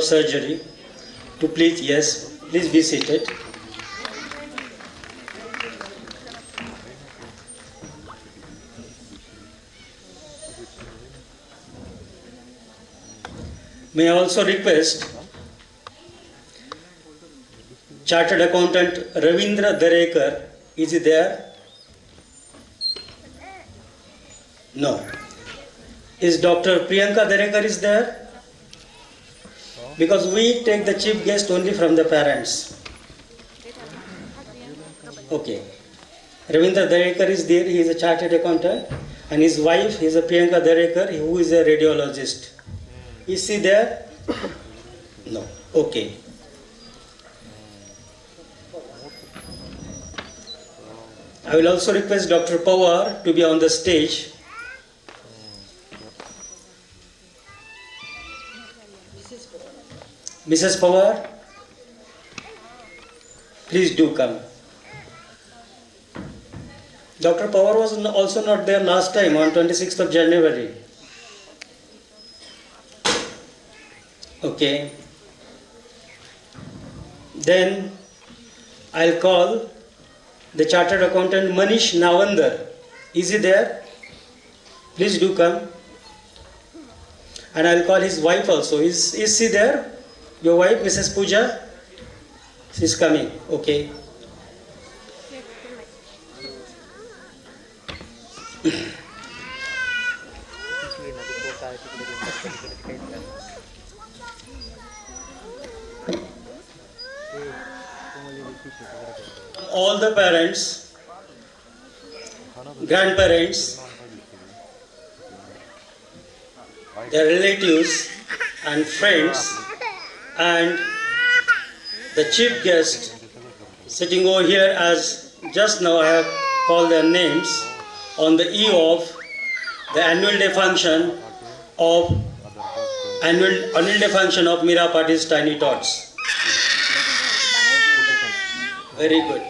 surgery to please be seated. May I also request Chartered Accountant Ravindra Darekar, is he there? No. Is Dr. Priyanka Darekar is there? Because we take the chief guest only from the parents. Okay. Ravindra Darekar is there, he is a chartered accountant, and his wife is a Priyanka Darekar, who is a radiologist. Is he there? No. Okay. I will also request Dr. Pawar to be on the stage. Mrs. Pawar, please do come. Dr. Pawar was also not there last time on 26th of January. Okay. Then I'll call the Chartered Accountant Manish Navandar. Is he there? Please do come. And I'll call his wife also. Is she there? Your wife, Mrs. Pooja? She's coming. Okay. All the parents, grandparents, their relatives and friends, and the chief guest sitting over here, as just now I have called their names, on the eve of the annual day function of Meera Patil's Tiny Tots. Very good.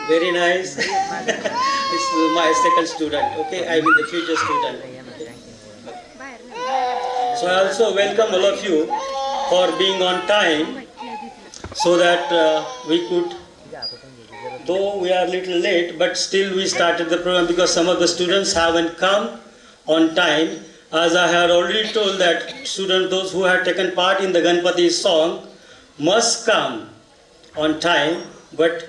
Very nice. This is my second student. Okay, I mean the future student. Okay. So I also welcome all of you for being on time, so that we could, though we are a little late, but still we started the program because some of the students haven't come on time. As I had already told that students, those who had taken part in the Ganpati song, must come on time, but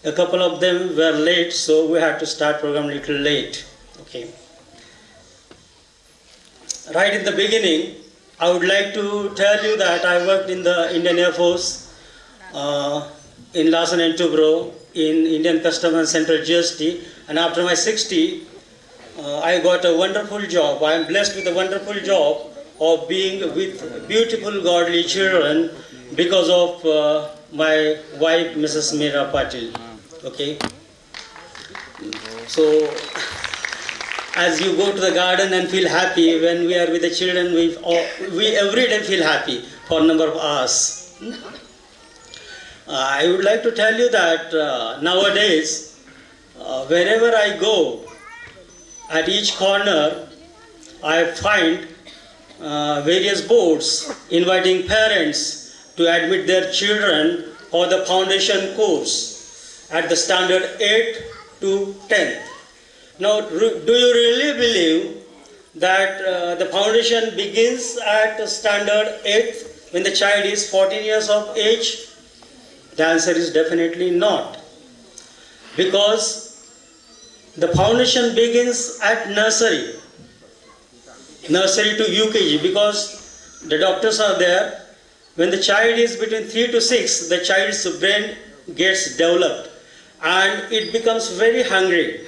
a couple of them were late, so we had to start program a little late. Okay. Right in the beginning, I would like to tell you that I worked in the Indian Air Force, in Larsen & Toubro, in Indian Customs and Central GST, and after my 60, I got a wonderful job. I am blessed with a wonderful job of being with beautiful godly children because of my wife, Mrs. Meera Patil. Okay. So, as you go to the garden and feel happy, when we are with the children, we every day feel happy for a number of hours. I would like to tell you that nowadays, wherever I go, at each corner, I find various boards inviting parents to admit their children for the foundation course at the standard 8 to 10th. Now, do you really believe that the foundation begins at standard 8th when the child is 14 years of age? The answer is definitely not. Because the foundation begins at nursery to UKG, because the doctors are there. When the child is between 3 to 6, the child's brain gets developed and it becomes very hungry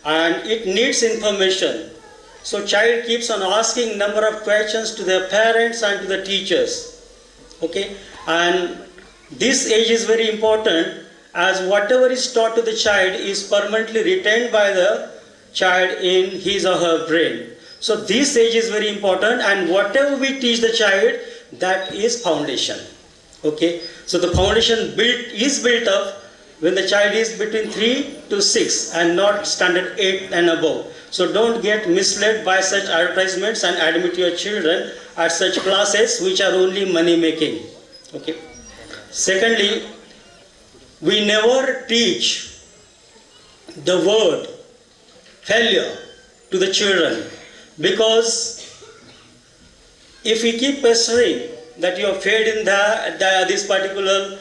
and it needs information. So child keeps on asking number of questions to their parents and to the teachers. Okay, and this age is very important, as whatever is taught to the child is permanently retained by the child in his or her brain. So this age is very important, and whatever we teach the child, that is foundation. Okay, so the foundation is built up when the child is between 3 to 6 and not standard 8 and above. So don't get misled by such advertisements and admit your children at such classes which are only money making. Okay. Secondly, we never teach the word failure to the children, because if we keep pestering that you have failed in this particular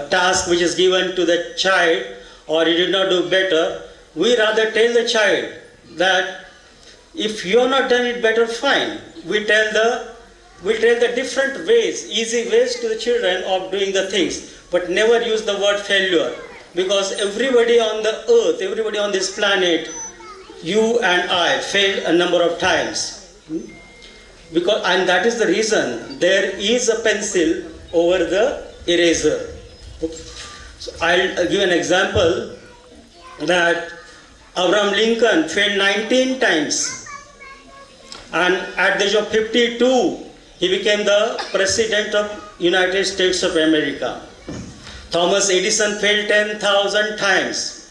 task which is given to the child, or he did not do better, we rather tell the child that if you are not done it better, fine. We tell the different ways, easy ways to the children of doing the things, but never use the word failure, because everybody on the earth, everybody on this planet, you and I failed a number of times. And that is the reason there is a pencil over the eraser. So I'll give an example that Abraham Lincoln failed 19 times, and at the age of 52 he became the President of United States of America. Thomas Edison failed 10,000 times,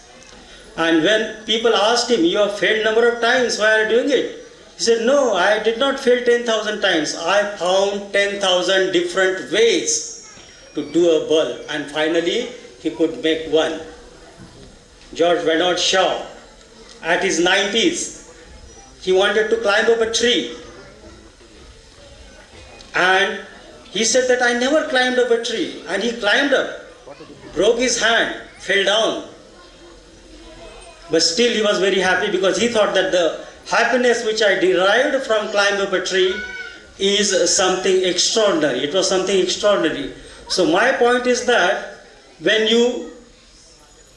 and when people asked him, you have failed number of times, why are you doing it? He said, no, I did not fail 10,000 times. I found 10,000 different ways to do a bulb, and finally he could make one. George Bernard Shaw, at his 90s, he wanted to climb up a tree. And he said that I never climbed up a tree. And he climbed up, broke his hand, fell down. But still he was very happy, because he thought that the happiness which I derived from climbing up a tree is something extraordinary. It was something extraordinary. So my point is that when you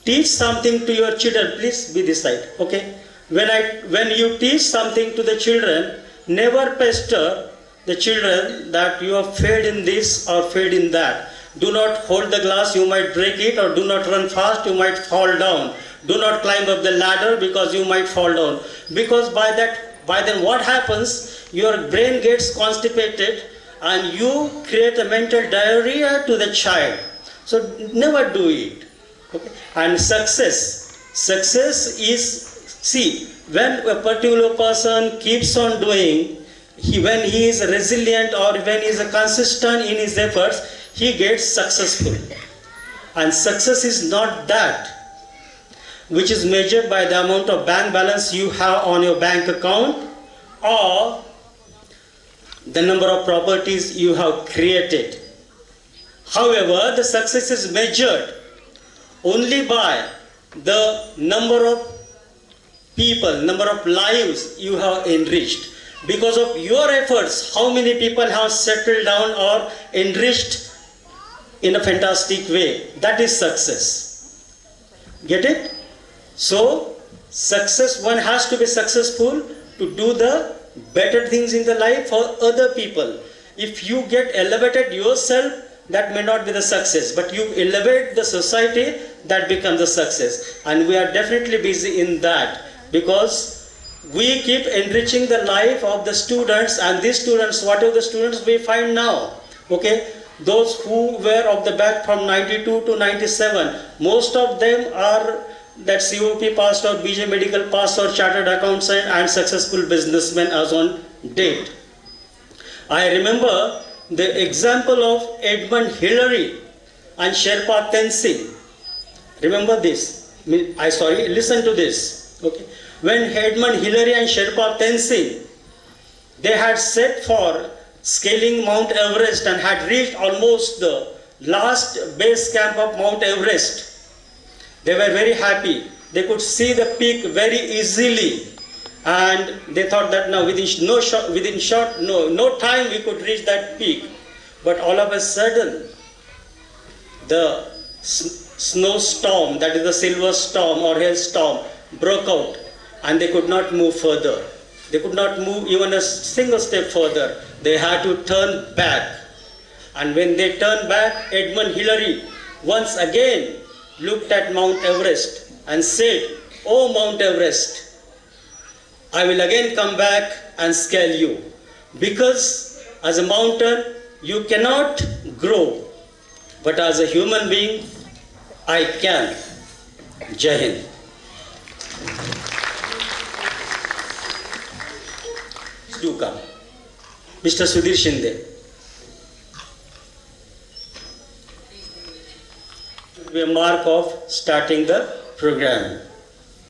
teach something to your children, please be this side, okay? When you teach something to the children, never pester the children that you have failed in this or failed in that. Do not hold the glass, you might break it, or do not run fast, you might fall down. Do not climb up the ladder, because you might fall down. Because by then what happens, your brain gets constipated and you create a mental diarrhea to the child. So never do it. Okay? And success is, see, when a particular person keeps on doing, when he is resilient or when he is consistent in his efforts, he gets successful. And success is not that which is measured by the amount of bank balance you have on your bank account, or the number of properties you have created. However, the success is measured only by the number of people, number of lives you have enriched. Because of your efforts, how many people have settled down or enriched in a fantastic way. That is success. Get it? So, success, one has to be successful to do the better things in the life for other people. If you get elevated yourself, that may not be the success, but you elevate the society, that becomes the success. And we are definitely busy in that, because we keep enriching the life of the students, and these students, whatever the students we find now, okay, those who were of the batch from 92 to 97, most of them are that COP passed or BJ Medical passed or chartered accountant and successful businessmen as on date. I remember the example of Edmund Hillary and Sherpa Tenzing. Remember this. Listen to this. Okay. When Edmund Hillary and Sherpa Tenzing, they had set for scaling Mount Everest and had reached almost the last base camp of Mount Everest. They were very happy. They could see the peak very easily, and they thought that now within no time we could reach that peak. But all of a sudden, the snowstorm, that is the silver storm or hailstorm, broke out, and they could not move further. They could not move even a single step further. They had to turn back. And when they turned back, Edmund Hillary once again looked at Mount Everest and said, "Oh Mount Everest, I will again come back and scale you, because as a mountain you cannot grow, but as a human being I can." Jai Hind. do come. Mr. Sudhir Shinde. It will be a mark of starting the program.